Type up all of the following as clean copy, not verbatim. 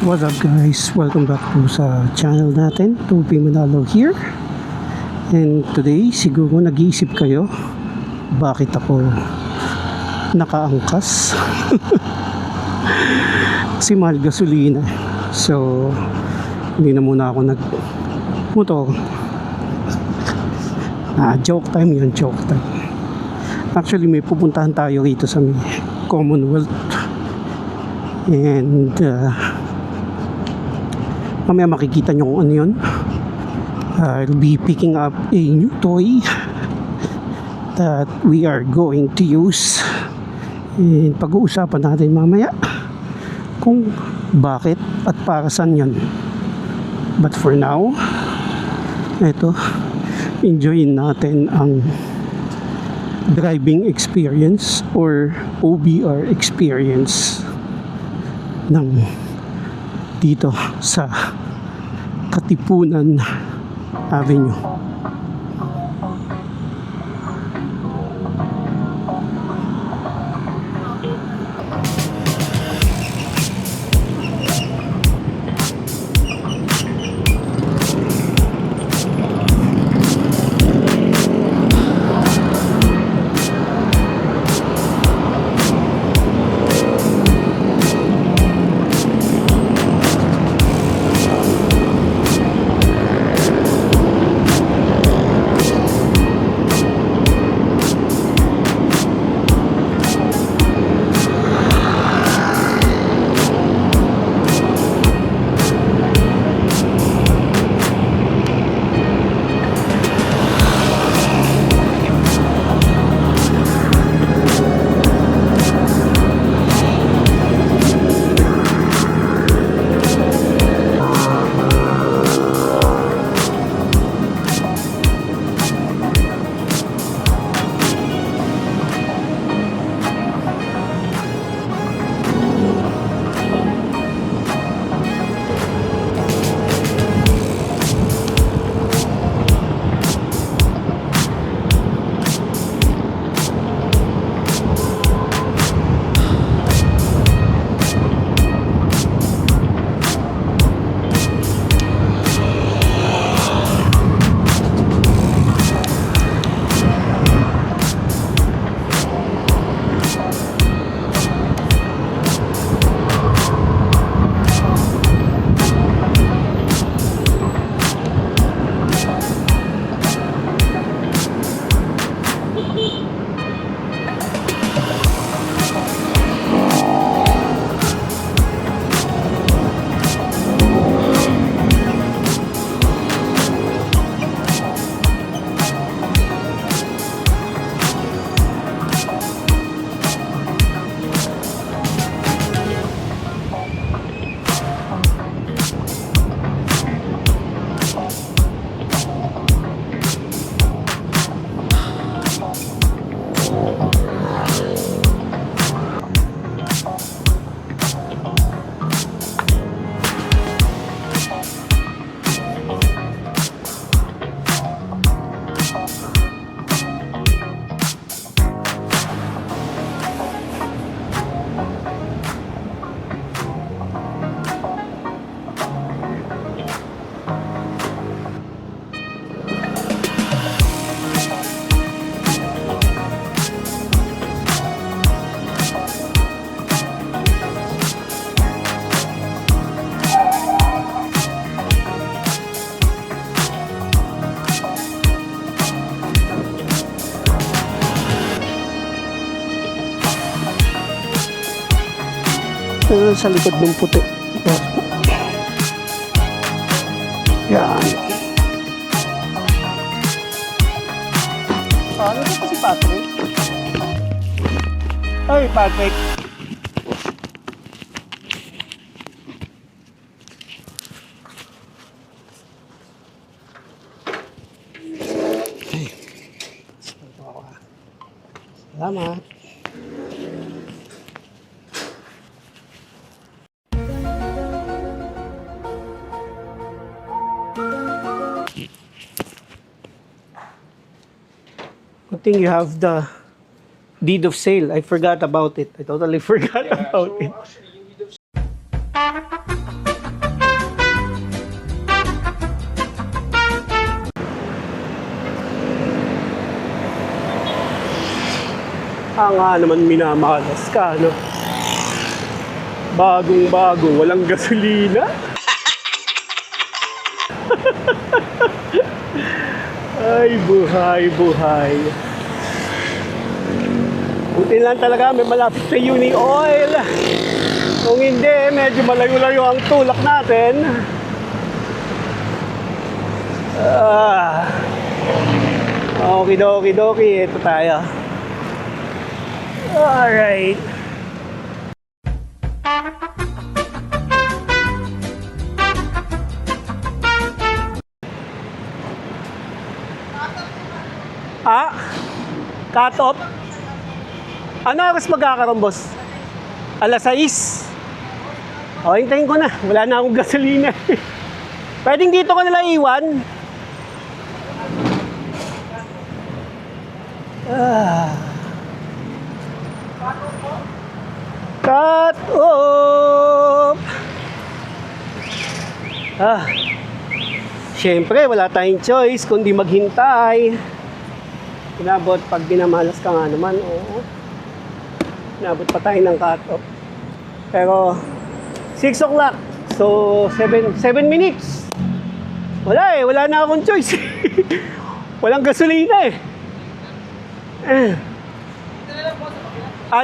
What's up guys? Welcome back po sa channel natin, Tupi Manalo here. And today, siguro nag-iisip kayo, bakit ako nakaangkas? Kasi mahal gasolina. So, hindi na muna ako nag-motor. Joke time yun, joke time. Actually, may pupuntahan tayo rito sa Commonwealth. And, mamaya makikita nyo kung ano yun. I'll be picking up a new toy that we are going to use. And pag-uusapan natin mamaya kung bakit at para saan yun. But for now, eto, enjoyin natin ang driving experience or OBR experience ng dito sa Katipunan Avenue. Sa likod ng puti. Yan. Ano ba si Patrick? Ay, Patrick. Ay. Salamat. Good thing you have the deed of sale. I forgot about it. I totally forgot about it. Actually, you need Nga naman minamalas ka, no? Bagong-bago, walang gasolina. Ay, buhay, buhay. Buti lang talaga, may malapit sa Uni Oil. Kung hindi, medyo malayo-layo ang tulak natin. Okidoki, ito tayo. Alright. Cut off? Ano oras magkakaroon, boss? Alas 6. O, hintayin ko na. Wala na akong gasolina. Pwedeng dito ko nila iwan. Cut off! Siyempre, wala tayong choice kundi maghintay. Inabot pag binamalas ka nga naman, oo. Inabot pa tayo ng cut-off. Pero, 6 o'clock. So, 7 minutes. Wala na akong choice. Walang gasolina eh.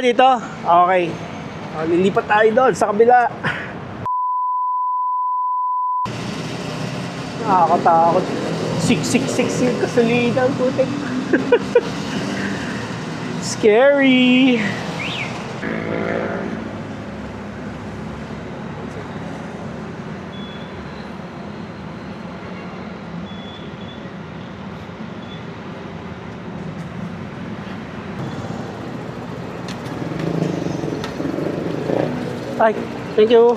Dito? Okay. Lilipat tayo doon sa kabila. Nakakatakot. 666 yung gasolina. Putik. Scary. Hi, thank you.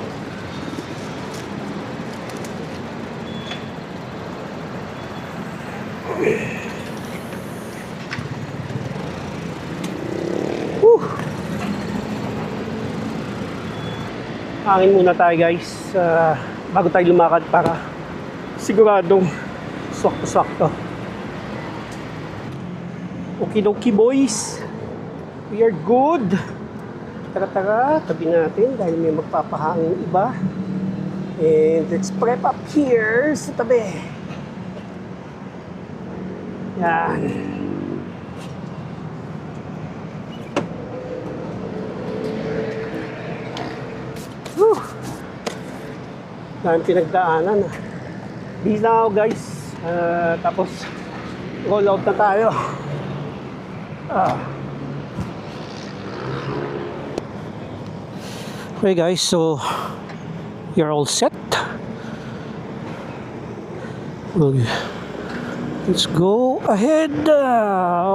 Hangin muna tayo guys bago tayo lumakad para siguradong swakto. Okidoki boys, we are good. Tara, tabi natin dahil may magpapahangin iba. And let's prep up here sa tabi. Yan. Daming pinagdaanan. Busy na ako guys. Tapos roll out na tayo. Okay guys, so you're all set. Okay. Let's go ahead.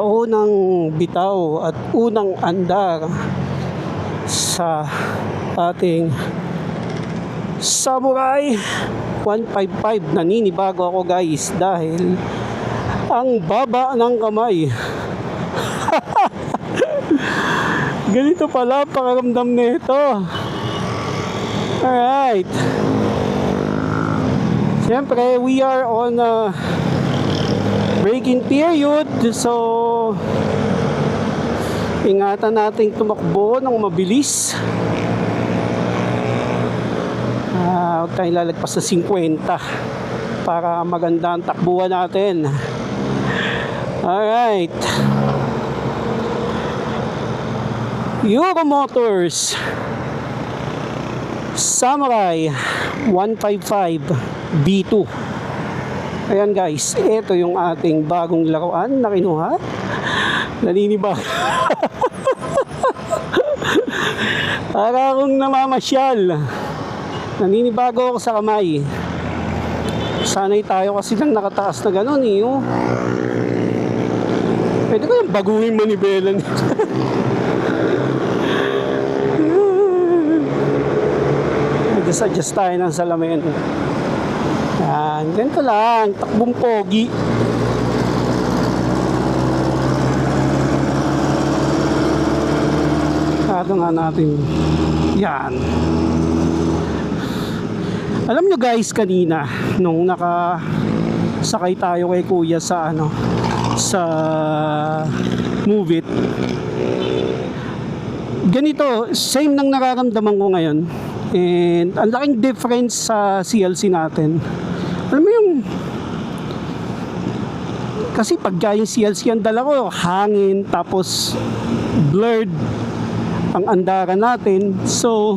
Unang bitaw at unang andar sa ating Samurai 155. Naninibago ako guys dahil ang baba ng kamay. Ganito pala pakiramdam nito. Alright. Siyempre, we are on a break-in period. So, ingatan natin tumakbo ng mabilis. Huwag tayong lalagpas sa 50 para maganda ang takbuhan natin. Alright. Euro Motors Samurai 155 B2. Ayan guys, ito yung ating bagong laruan na kinuha. Naninibag. Para akong namamasyal. Naninibago ako sa kamay. Sanay tayo kasi lang nakataas na gano'n eh. Oh. Pwede ko yung baguhin manibela nito. Adjust tayo ng salamin. Yan, ganito lang. Takbong pogi. Kado nga natin. Yan. Alam nyo guys, kanina nung nakasakay tayo kay kuya sa sa move it. Ganito, same nang nararamdaman ko ngayon. And ang laking difference sa CLC natin. Alam mo yung, kasi pagka yung CLC ang dala ko, hangin, tapos blurred ang andara natin. So,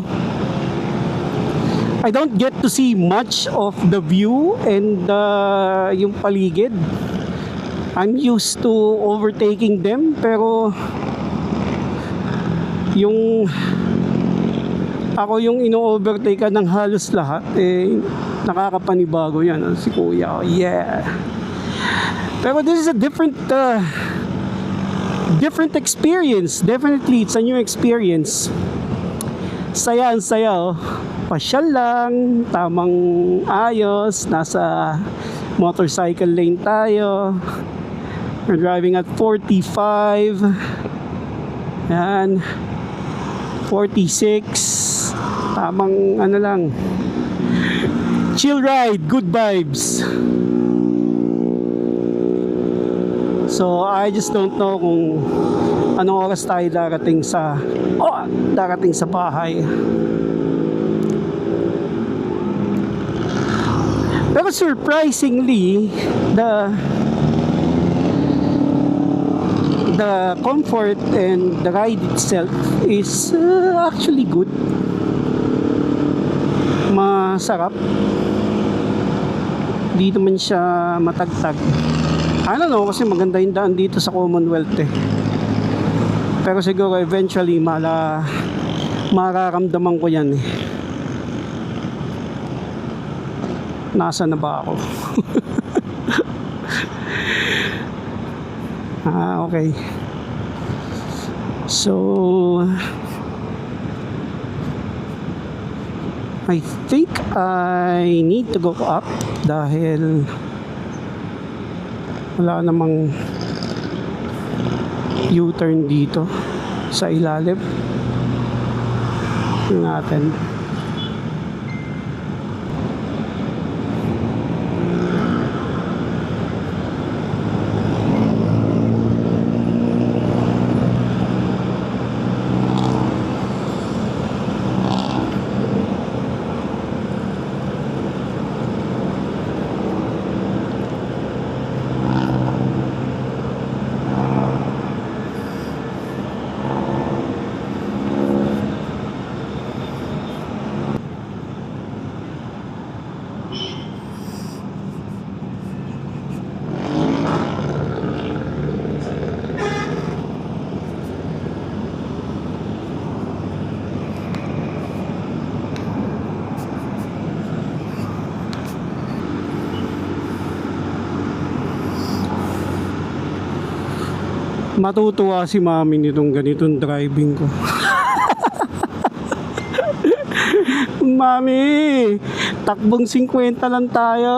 I don't get to see much of the view and yung paligid. I'm used to overtaking them, pero yung ako yung ino-overtake ng halos lahat, nakakapanibago yan, si kuya. Yeah. Pero this is a different experience. Definitely, it's a new experience. Saya, ang saya, oh. Pasyal lang, tamang ayos, nasa motorcycle lane tayo. We're driving at 45. Yan. 46. Tamang ano lang. Chill ride, good vibes. So I just don't know kung anong oras tayo darating sa bahay. Pero surprisingly, the comfort and the ride itself is actually good. Masarap. Di naman siya matagtag. I don't know, kasi maganda yung daan dito sa Commonwealth eh. Pero siguro eventually mararamdaman ko yan eh. Nasa na ba ako? Okay. So I think I need to go up dahil wala namang U-turn dito sa ilalim natin. Matutuwa si mami nitong ganitong driving ko. Mami, takbong 50 lang tayo.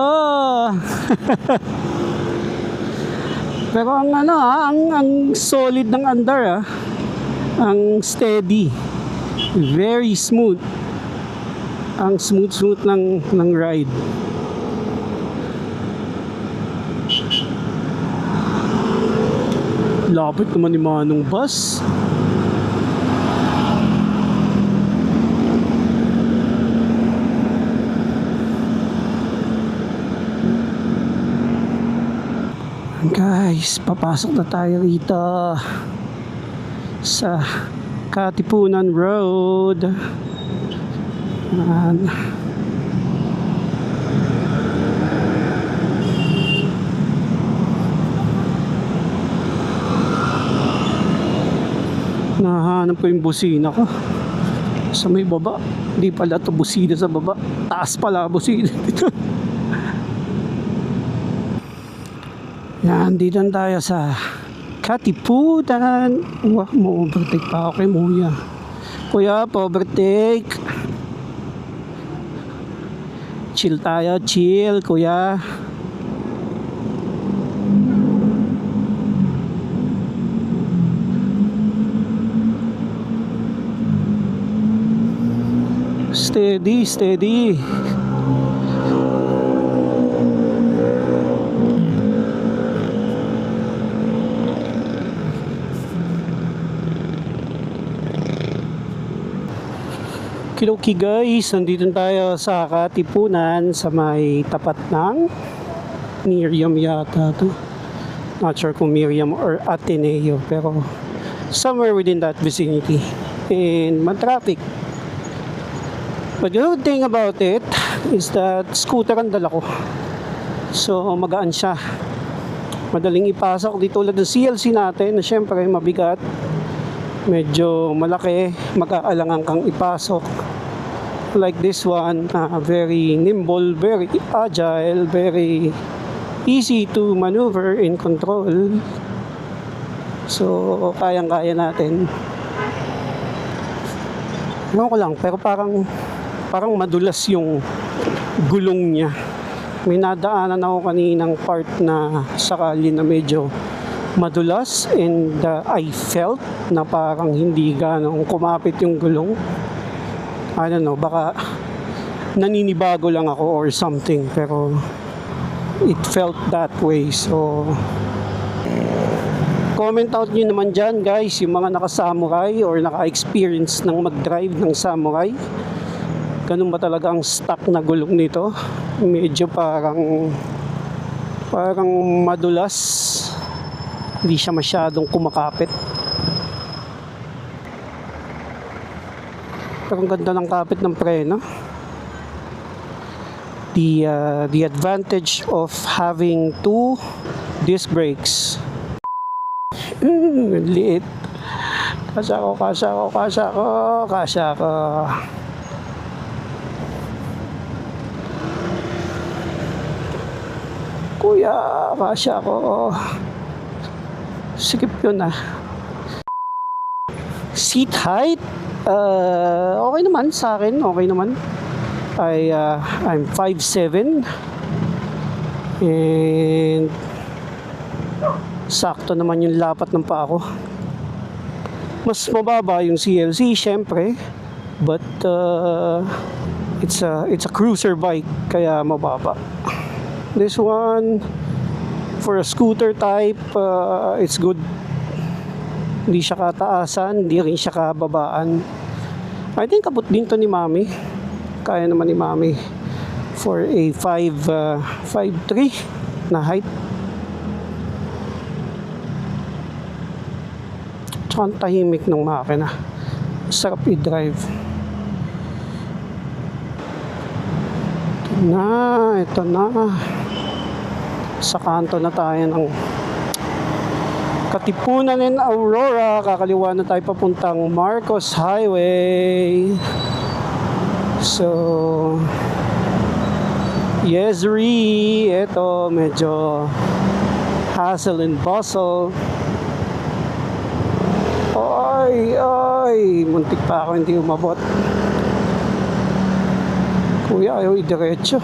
Pero ang solid ng andar, ang steady, very smooth. Ang smooth ng ride. Lapit naman ni Manong bus. Guys, papasok na tayo rito sa Katipunan Road. Nahanap ko yung busina ko sa may baba. Hindi pala ito busina sa baba, taas pala busina dito. Yan, dito tayo sa Katipunan. Wah, ma-overtake pa ako kay Muya. Kuya, pa-overtake. Chill tayo, chill kuya. Steady, steady. Okidoki guys, nandito tayo sa Katipunan sa may tapat ng Miriam yata to. Not sure kung Miriam or Ateneo, pero somewhere within that vicinity. And traffic. But the good thing about it is that scooter ang dala ko. So magaan siya. Madaling ipasok, di tulad ng CLC natin na syempre mabigat. Medyo malaki, mag-aalangan kang ipasok. Like this one, very nimble, very agile, very easy to maneuver and control. So, kayang-kaya natin. Ewan ko lang, pero parang madulas yung gulong niya. May nadaanan ako kaninang part na sakali na medyo madulas and I felt na parang hindi ganong kumapit yung gulong. I don't know, baka naninibago lang ako or something, pero it felt that way. So comment out nyo naman dyan guys, yung mga naka-samurai or naka-experience ng mag-drive ng samurai. Ganun ba talaga ang stock na gulong nito? Medyo parang madulas. Hindi siya masyadong kumakapit. Pero ang ganda ng kapit ng preno. The advantage of having 2 disc brakes. Liit. Kasya ko. Kuya, kasya ko. Sikip yun Seat height, okay naman sa akin, okay naman. I'm 5'7", and sakto naman yung lapat ng paa ko. Mas mababa yung CLC syempre, but it's a cruiser bike, kaya mababa. This one, for a scooter type, it's good. Hindi siya kataasan, hindi rin siya kababaan. I think abot din to ni Mami. Kaya naman ni Mami for a 5'3" na height. Tsaka ang tahimik ng makina. Sarap i-drive. Ito na. Sa kanto na tayo ng Katipunan and Aurora. Kakaliwa na tayo papuntang Marcos Highway. So yes, ito medyo hassle and bustle. Ay, muntik pa ako hindi umabot. Kuya, ayaw idiretso.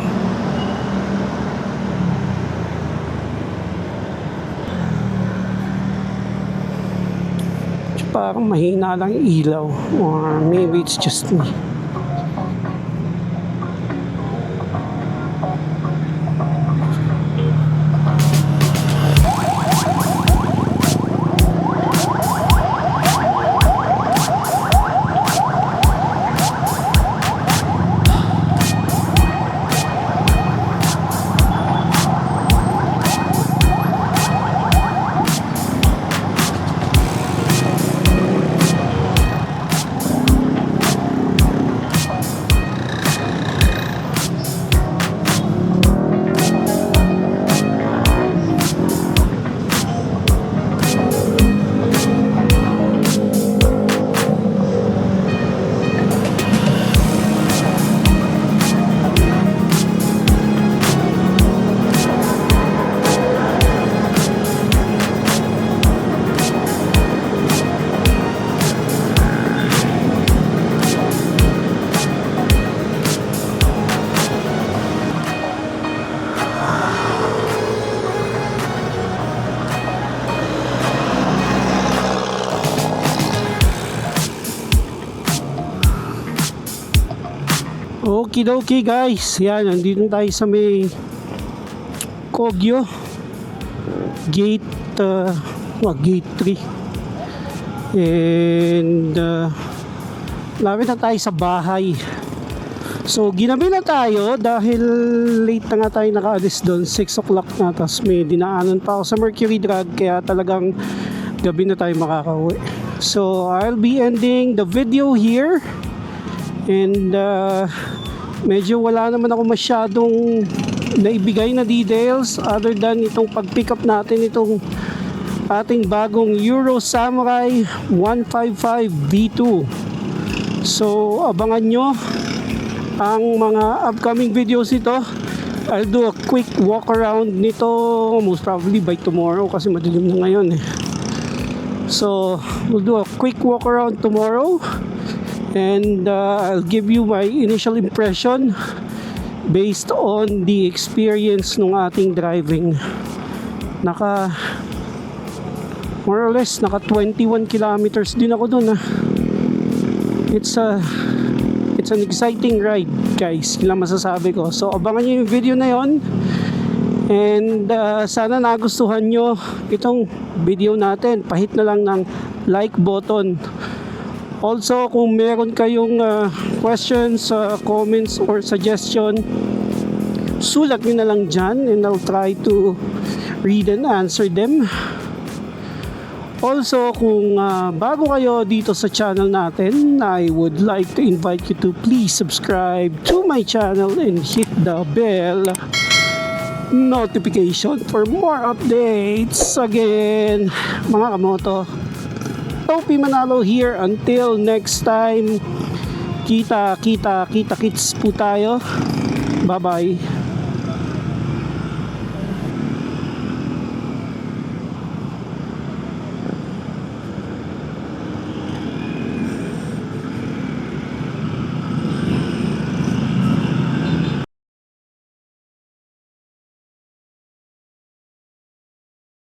Parang mahina lang ilaw, or maybe it's just me. Okidoki guys, yan, nandito tayo sa may Kogyo gate, gate 3, and Lapit na tayo sa bahay. So, ginabi na tayo dahil late na nga tayo nakaalis doon. 6 o'clock na. Tapos may dinaanan pa ako sa Mercury Drug. Kaya talagang gabi na tayo makakauwi. So, I'll be ending the video here. And medyo wala naman ako masyadong naibigay na details other than itong pag-pick up natin itong ating bagong Euro Samurai 155 V2. So, abangan nyo ang mga upcoming videos nito. I'll do a quick walk around nito most probably by tomorrow kasi madilim na ngayon eh. So we'll do a quick walk around tomorrow and I'll give you my initial impression based on the experience ng ating driving. More or less naka 21 kilometers din ako dun. It's an exciting ride, guys. Yun lang masasabi ko. So, abangan nyo yung video na yon. And sana nagustuhan nyo itong video natin. Pahit na lang ng like button. Also, kung meron kayong questions, comments, or suggestion, sulat nyo na lang dyan and I'll try to read and answer them. Also, kung bago kayo dito sa channel natin, I would like to invite you to please subscribe to my channel and hit the bell notification for more updates. Again, mga kamoto, Topi Manalo here. Until next time, kita-kits po tayo. Bye-bye.